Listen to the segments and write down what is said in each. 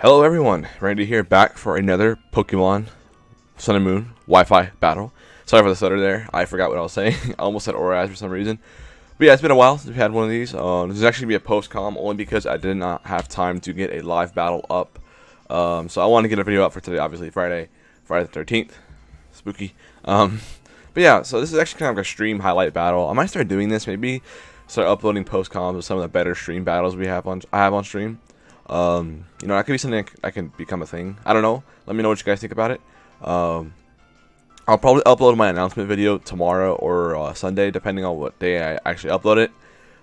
Hello everyone, Randy here, back for another Pokemon Sun and Moon Wi-Fi battle. Sorry for the stutter there, I forgot what I was saying. I almost said Oraz for some reason. But yeah, it's been a while since we had one of these. This is actually going to be a post-com only because I did not have time to get a live battle up. So I want to get a video up for today, obviously Friday the 13th. Spooky. But yeah, so this is actually kind of like a stream highlight battle. I might start doing this, maybe start uploading post-coms of some of the better stream battles I have on stream. You know, that could be something that can become a thing. I don't know. Let me know what you guys think about it. I'll probably upload my announcement video tomorrow or Sunday, depending on what day I actually upload it.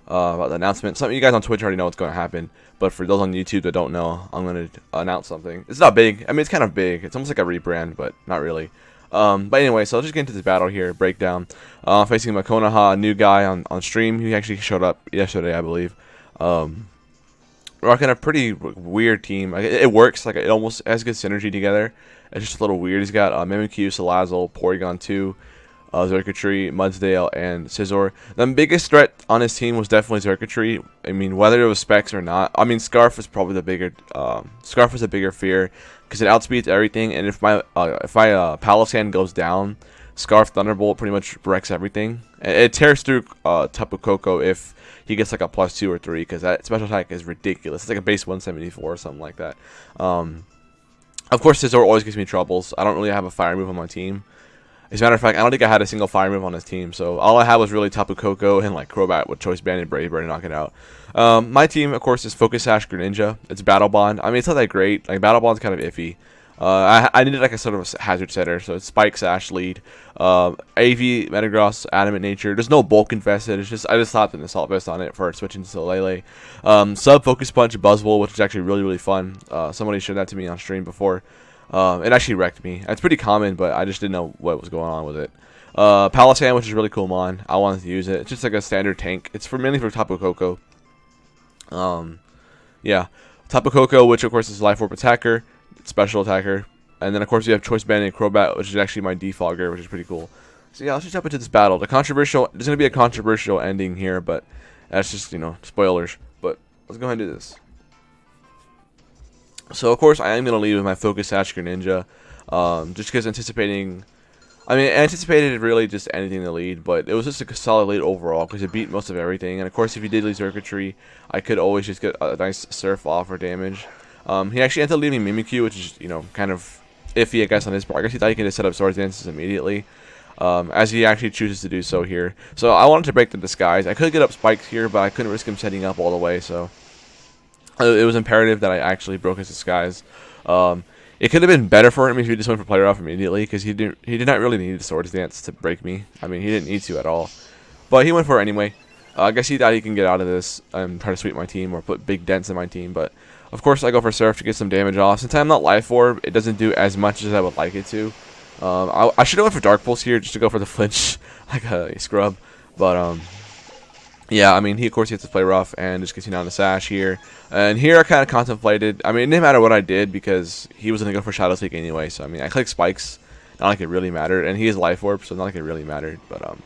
About the announcement. Some of you guys on Twitch already know what's going to happen, but for those on YouTube that don't know, I'm going to announce something. It's not big. I mean, it's kind of big. It's almost like a rebrand, but not really. But anyway, so I'll just get into this battle here, breakdown. Facing Makonaha, a new guy on stream. He actually showed up yesterday, I believe. Rocking a pretty weird team. It works. Like, it almost has good synergy together. It's just a little weird. He's got Mimikyu, Salazzle, Porygon 2, Xurkitree, Mudsdale, and Scizor. The biggest threat on his team was definitely Xurkitree. I mean, whether it was specs or not. I mean, Scarf was probably the bigger. Scarf was a bigger fear because it outspeeds everything. And if my Palossand goes down, Scarf Thunderbolt pretty much wrecks everything. It tears through Tapu Koko if he gets like a +2 or 3, because that special attack is ridiculous. It's like a base 174 or something like that. Of course, Scizor always gives me troubles. I don't really have a fire move on my team. As a matter of fact, I don't think I had a single fire move on his team, so all I had was really Tapu Koko and like Crobat with Choice Band and Brave Bird to knock it out. My team, of course, is Focus Sash, Greninja. It's Battle Bond. I mean, it's not that great. Like, Battle Bond's kind of iffy. I needed like a sort of a hazard setter, so it's Spike, Sash, Lead, AV, Metagross, Adamant Nature. There's no bulk infested. It's just I just slapped an Assault Vest on it for switching to Lele. Sub Focus Punch, Buzzwole, which is actually really fun. Somebody showed that to me on stream before. It actually wrecked me. It's pretty common, but I just didn't know what was going on with it. Palossand, which is really cool mon. I wanted to use it. It's just like a standard tank. It's mainly for Tapu Koko. Yeah, Tapu Koko, which of course is Life Orb attacker, special attacker, and then of course you have Choice Band and Crobat, which is actually my defogger, which is pretty cool. So yeah, let's just jump into this battle. There's gonna be a controversial ending here, but that's just, you know, spoilers. But let's go ahead and do this. So of course I am gonna lead with my Focus Sash Greninja, just because I anticipated really just anything to lead, but it was just a solid lead overall because it beat most of everything. And of course, if you did lead Xurkitree, I could always just get a nice Surf off for damage. He actually ended up leaving Mimikyu, which is, you know, kind of iffy, I guess, on his part. I guess he thought he could just set up Swords Dances immediately, as he actually chooses to do so here. So I wanted to break the disguise. I could get up Spikes here, but I couldn't risk him setting up all the way, so it was imperative that I actually broke his disguise. It could have been better for him if he just went for Player Off immediately, because he did not really need the Swords Dance to break me. I mean, he didn't need to at all. But he went for it anyway. I guess he thought he can get out of this and try to sweep my team or put big dents in my team, but of course, I go for Surf to get some damage off. Since I'm not Life Orb, it doesn't do as much as I would like it to. I should have went for Dark Pulse here just to go for the flinch like a scrub. But, yeah, I mean, he, of course, gets to play rough and just gets you down to Sash here. And here I kind of contemplated. I mean, it didn't matter what I did because he was going to go for Shadow Sneak anyway. So, I mean, I clicked Spikes. Not like it really mattered. And he is Life Orb, so not like it really mattered. But,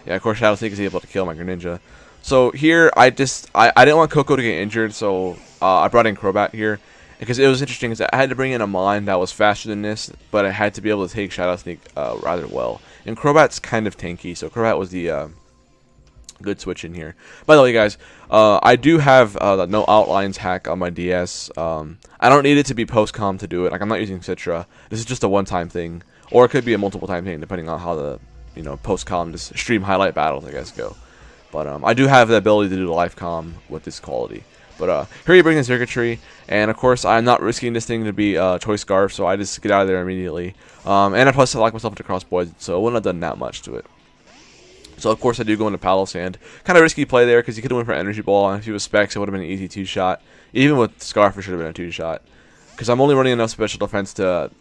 yeah, of course, Shadow Sneak is able to kill my Greninja. So here, I didn't want Koko to get injured, so I brought in Crobat here. Because it was interesting, because I had to bring in a Mon that was faster than this, but I had to be able to take Shadow Sneak rather well. And Crobat's kind of tanky, so Crobat was the good switch in here. By the way, guys, I do have the No Outlines hack on my DS. I don't need it to be post-com to do it. Like, I'm not using Citra. This is just a one-time thing. Or it could be a multiple-time thing, depending on how the, you know, post-com, just stream highlight battles, I guess, go. But I do have the ability to do the live comm with this quality. But here you bring in Xurkitree, and of course I'm not risking this thing to be Choice Scarf, so I just get out of there immediately. And plus I lock myself into Cross Poison, so I wouldn't have done that much to it. So of course I do go into Palossand. Kind of risky play there because he could have went for Energy Ball, and if he was Specs it would have been an easy 2-shot. Even with Scarf it should have been a 2-shot. Because I'm only running enough special defense to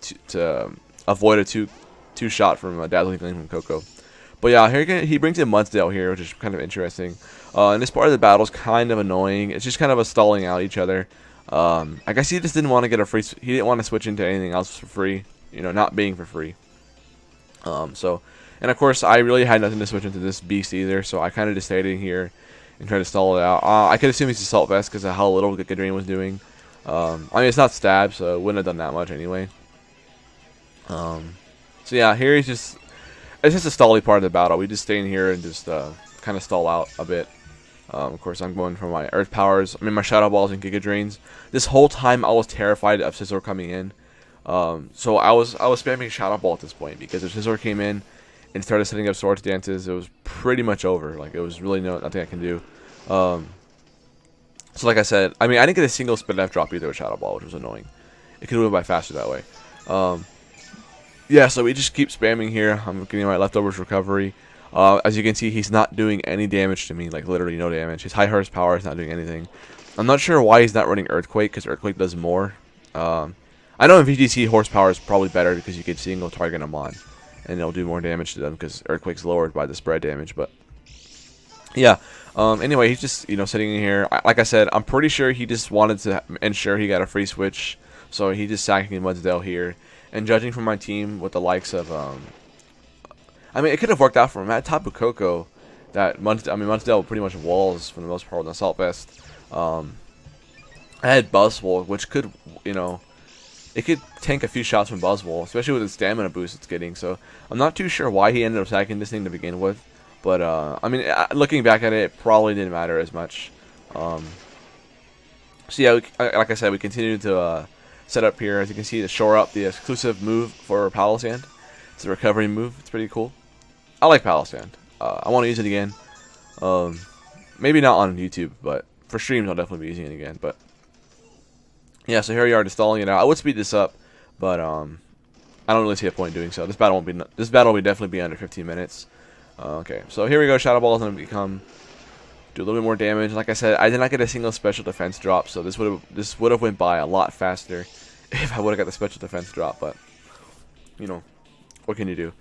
avoid a 2-shot from Dazzling Gleam from Koko. But yeah, here he brings in Mudsdale here, which is kind of interesting. And this part of the battle is kind of annoying. It's just kind of a stalling out each other. I guess he just didn't want to get a free. He didn't want to switch into anything else for free. You know, not being for free. And of course, I really had nothing to switch into this beast either. So I kind of just stayed in here and tried to stall it out. I could assume he's Assault Vest because of how little Giga Drain was doing. I mean, it's not stab, so it wouldn't have done that much anyway. So yeah, here he's just, it's just a stally part of the battle. We just stay in here and just kind of stall out a bit. Of course, I'm going for my Earth Powers. I mean, my Shadow Balls and Giga Drains. This whole time, I was terrified of Scizor coming in. So I was spamming Shadow Ball at this point, because if Scizor came in and started setting up Swords Dances, it was pretty much over. Like, it was really nothing I can do. So like I said, I mean, I didn't get a single Spin F drop either with Shadow Ball, which was annoying. It could have went by faster that way. Yeah, so we just keep spamming here. I'm getting my Leftovers Recovery. As you can see, he's not doing any damage to me, like literally no damage. His high horsepower is not doing anything. I'm not sure why he's not running Earthquake, because Earthquake does more. I know in VGC horsepower is probably better because you can single target him on, and it'll do more damage to them because Earthquake's lowered by the spread damage. But yeah, anyway, he's just sitting in here. Like I said, I'm pretty sure he just wanted to ensure he got a free switch, so he just sacking Mudsdale here. And judging from my team with the likes of I mean, it could have worked out for him. At Tapu Koko, Mudsdale pretty much walls for the most part with an Assault Vest. I had Buzzwole, which could, it could tank a few shots from Buzzwole, especially with the stamina boost it's getting. So I'm not too sure why he ended up sacking this thing to begin with. But, I mean, looking back at it, it probably didn't matter as much. So yeah, like I said, we continue to set up here. As you can see, to shore up the exclusive move for Palossand. It's a recovery move. It's pretty cool. I like Palossand. I want to use it again. Maybe not on YouTube, but for streams I'll definitely be using it again. But yeah, so here we are, just stalling it out. I would speed this up, but I don't really see a point in doing so. This battle will definitely be under 15 minutes. Okay, so here we go. Shadow Ball is going to do a little bit more damage. Like I said, I did not get a single special defense drop, so this would have went by a lot faster if I would have got the special defense drop. But what can you do?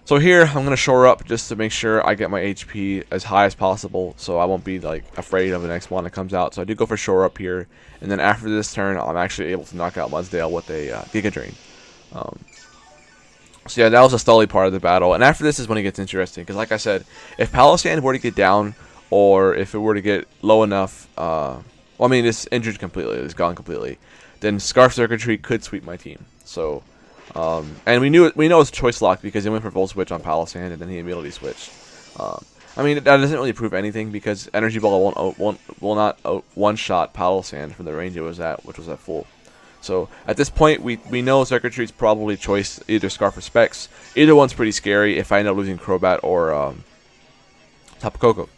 So here I'm gonna shore up just to make sure I get my HP as high as possible, so I won't be like afraid of the next one that comes out. So I do go for shore up here, and then after this turn, I'm actually able to knock out Mudsdale with a Giga Drain. So yeah, that was a stally part of the battle, and after this is when it gets interesting, because like I said, if Palossand were to get down, or if it were to get low enough, well, I mean, it's injured completely, it's gone completely, then Scarf Circuitry could sweep my team. So, and we know it's choice locked because he went for Volt Switch on Palossand, and then he immediately switched. I mean, that doesn't really prove anything because Energy Ball will not one-shot Palossand from the range it was at, which was at full. So at this point, we know Circuitry's probably choice either Scarf or Specs. Either one's pretty scary if I end up losing Crobat or Tapu Koko.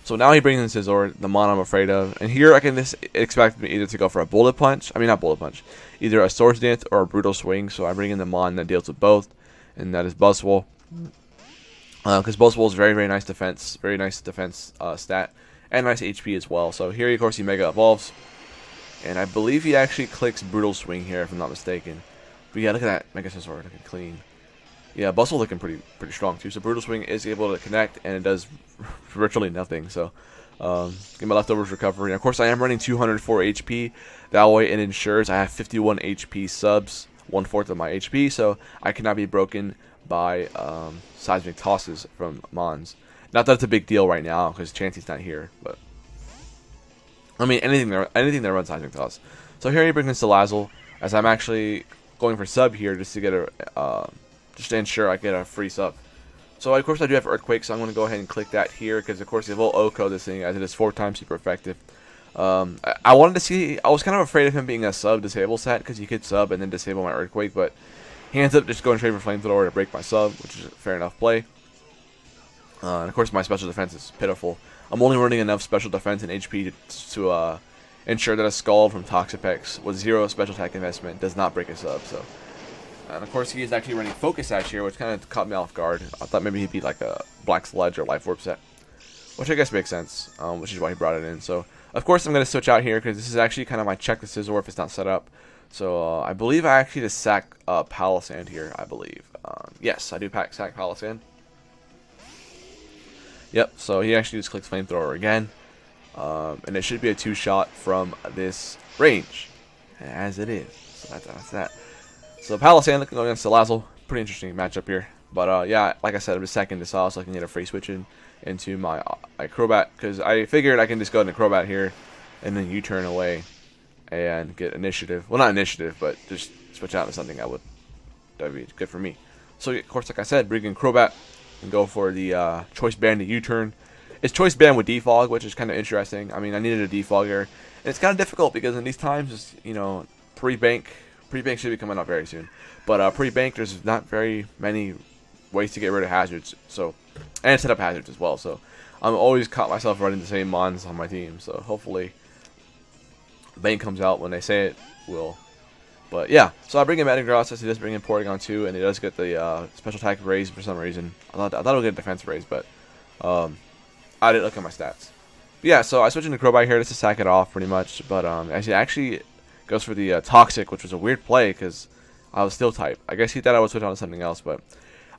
So now he brings in Scizor, the Mon I'm afraid of. And here I can expect me either to go for a Bullet Punch. I mean, not Bullet Punch. Either a Swords Dance or a Brutal Swing. So I bring in the Mon that deals with both. And that is Buzzwole. Because Buzzwole is very, very nice defense. Very nice defense stat. And nice HP as well. So here, of course, he Mega Evolves. And I believe he actually clicks Brutal Swing here, if I'm not mistaken. But yeah, look at that Mega Scizor looking clean. Yeah, Buzzwole looking pretty strong too. So Brutal Swing is able to connect, and it does virtually nothing. So get my Leftovers Recovery. And of course, I am running 204 HP. That way, it ensures I have 51 HP subs, 1/4 of my HP. So I cannot be broken by Seismic Tosses from Mons. Not that it's a big deal right now because Chansey's not here, but I mean anything that runs Seismic Toss. So here he brings in Salazzle, as I'm actually going for sub here just to get a just to ensure I get a free sub. So of course I do have Earthquake, so I'm going to go ahead and click that here because of course it will OHKO this thing as it is 4 times super effective. I wanted to see, I was kind of afraid of him being a sub disable set because he could sub and then disable my Earthquake, but he ends up just going straight for Flamethrower to break my sub, which is a fair enough play. And of course my special defense is pitiful. I'm only running enough special defense and HP to ensure that a Scald from Toxapex with 0 special attack investment does not break a sub. So. And of course he is actually running Focus Sash here, which kind of caught me off guard. I thought maybe he'd be like a Black Sludge or Life Orb set, which I guess makes sense, which is why he brought it in. So of course I'm going to switch out here because this is actually kind of my check the Scizor if it's not set up. So I believe I actually just sack Palossand here, I believe. Yes, I do sack Palossand. Yep, so he actually just clicks Flamethrower again. And it should be a 2-shot from this range, as it is. So that's that. So Palossand looking against Salazzle, pretty interesting matchup here. But yeah, like I said, I'm just sacking this off so I can get a free switch into my Crobat, because I figured I can just go into Crobat here and then U-turn away and get initiative. Well, not initiative, but just switch out to something that'd be good for me. So of course, like I said, bring in Crobat and go for the Choice Band, the U-turn. It's Choice Band with Defog, which is kind of interesting. I mean, I needed a defogger, and it's kind of difficult because in these times, you know, pre-bank should be coming out very soon. But pre-bank, there's not very many ways to get rid of hazards. So, and set up hazards as well. So, I'm always caught myself running the same mons on my team. So hopefully, bank comes out when they say it will. But yeah, so I bring in Metagross, as he does bring in Porygon too, and he does get the special attack raise for some reason. I thought it would get a defense raise, but I didn't look at my stats. But yeah, so I switch into Crobat here just to sack it off pretty much. But as he actually goes for the Toxic, which was a weird play because I was Steel type. I guess he thought I would switch on to something else, but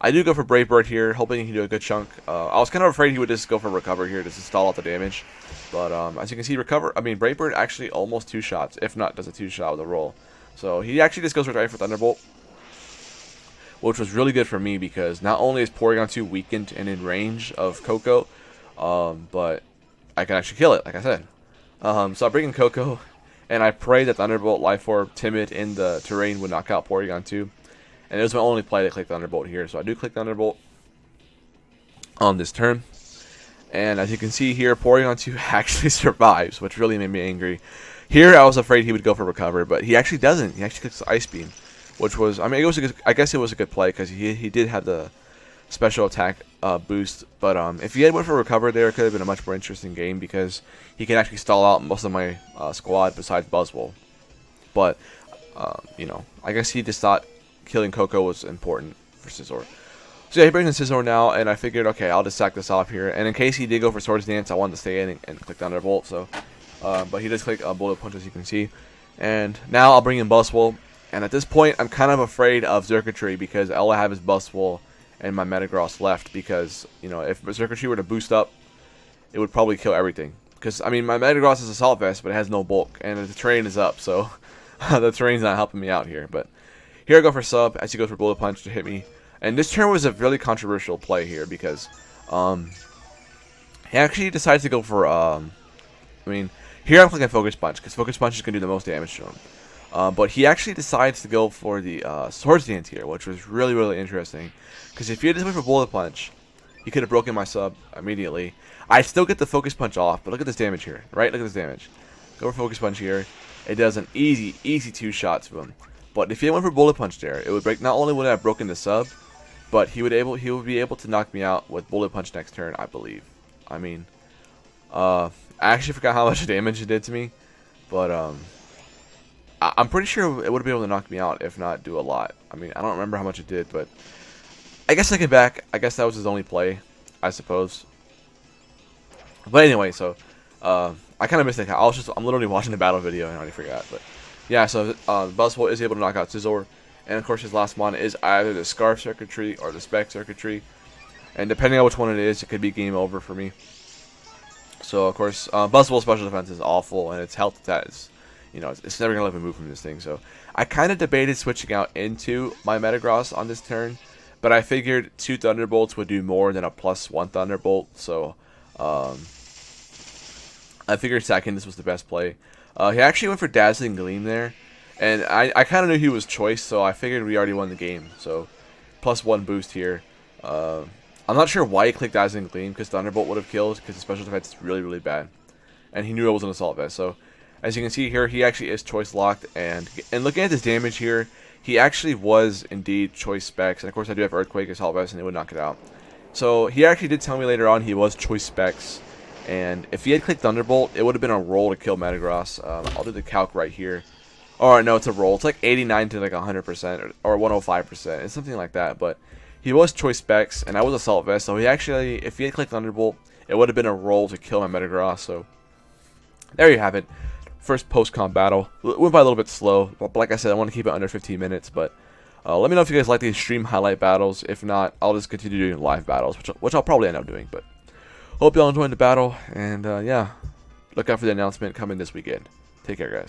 I do go for Brave Bird here, hoping he can do a good chunk. I was kind of afraid he would just go for Recover here just to stall out the damage. But as you can see, Brave Bird actually almost 2 shots, if not does a 2-shot with a roll. So he actually just goes right for Thunderbolt, which was really good for me because not only is Porygon 2 weakened and in range of Coco, but I can actually kill it, like I said. So I bring in Coco, and I pray that Thunderbolt, Life Orb, Timid in the terrain would knock out Porygon 2. And it was my only play to click Thunderbolt here, so I do click Thunderbolt on this turn. And as you can see here, Porygon 2 actually survives, which really made me angry. Here, I was afraid he would go for Recover, but he actually doesn't. He actually clicks Ice Beam, which was, I mean, it was a good, I guess it was a good play because he did have the special attack boost. But if he had went for Recover there, it could have been a much more interesting game because he can actually stall out most of my squad besides Buzzwole. But, you know, I guess he just thought killing Coco was important for Scizor. So yeah, he brings in Scizor now, and I figured, okay, I'll just sack this off here. And in case he did go for Swords Dance, I wanted to stay in and click Thunderbolt. So, but he does click Bullet Punch, as you can see. And now I'll bring in Buzzwole. And at this point, I'm kind of afraid of Xurkitree because all I have is Buzzwole and my Metagross left. Because, you know, if Xurkitree were to boost up, it would probably kill everything. Because, I mean, my Metagross is Assault Vest, but it has no bulk. And the terrain is up, so the terrain's not helping me out here. But here I go for Sub, as he goes for Bullet Punch to hit me. And this turn was a really controversial play here because he actually decides to go for, I mean, here I'm clicking Focus Punch because Focus Punch is going to do the most damage to him. But he actually decides to go for the Swords Dance here, which was really, really interesting. Because if he had just went for Bullet Punch, he could have broken my sub immediately. I still get the Focus Punch off, but look at this damage here, right? Look at this damage. Go for Focus Punch here. It does an easy 2 shots to him. But if he went for Bullet Punch there, it would break. Not only would I have broken the sub, but he would be able to knock me out with Bullet Punch next turn, I believe. I mean, I actually forgot how much damage it did to me, but I'm pretty sure it would have been able to knock me out, if not do a lot. I mean, I don't remember how much it did, but I guess looking back, I guess that was his only play, I suppose. But anyway, so I kind of missed it. I'm literally watching the battle video and I already forgot, but yeah. So Buzzwole is able to knock out Scizor. And of course his last mon is either the Scarf Circuitry or the Spec Circuitry. And depending on which one it is, it could be game over for me. So of course, Buzzwole's special defense is awful, and its health stat is, you know, it's never going to let me move from this thing. So I kind of debated switching out into my Metagross on this turn. But I figured 2 Thunderbolts would do more than a +1 Thunderbolt. So I figured sacking this was the best play. He actually went for Dazzling Gleam there. And I kind of knew he was choice, so I figured we already won the game. So, +1 boost here. I'm not sure why he clicked Dazzling Gleam, because Thunderbolt would have killed, because the special defense is really, really bad. And he knew it was an Assault Vest. So, as you can see here, he actually is choice locked. And looking at this damage here, he actually was indeed choice specs. And of course, I do have Earthquake, Assault Vest, and it would knock it out. So, he actually did tell me later on he was choice specs. And if he had clicked Thunderbolt, it would have been a roll to kill Metagross. I'll do the calc right here. Or no, it's a roll. It's like 89 to like 100% or 105%. It's something like that. But he was choice specs, and I was Assault Vest. So he actually, if he had clicked Thunderbolt, it would have been a roll to kill my Metagross. So there you have it. First post-comp battle. It went by a little bit slow. But like I said, I want to keep it under 15 minutes. But let me know if you guys like these stream highlight battles. If not, I'll just continue doing live battles, which I'll probably end up doing. But hope y'all enjoyed the battle. And yeah, look out for the announcement coming this weekend. Take care, guys.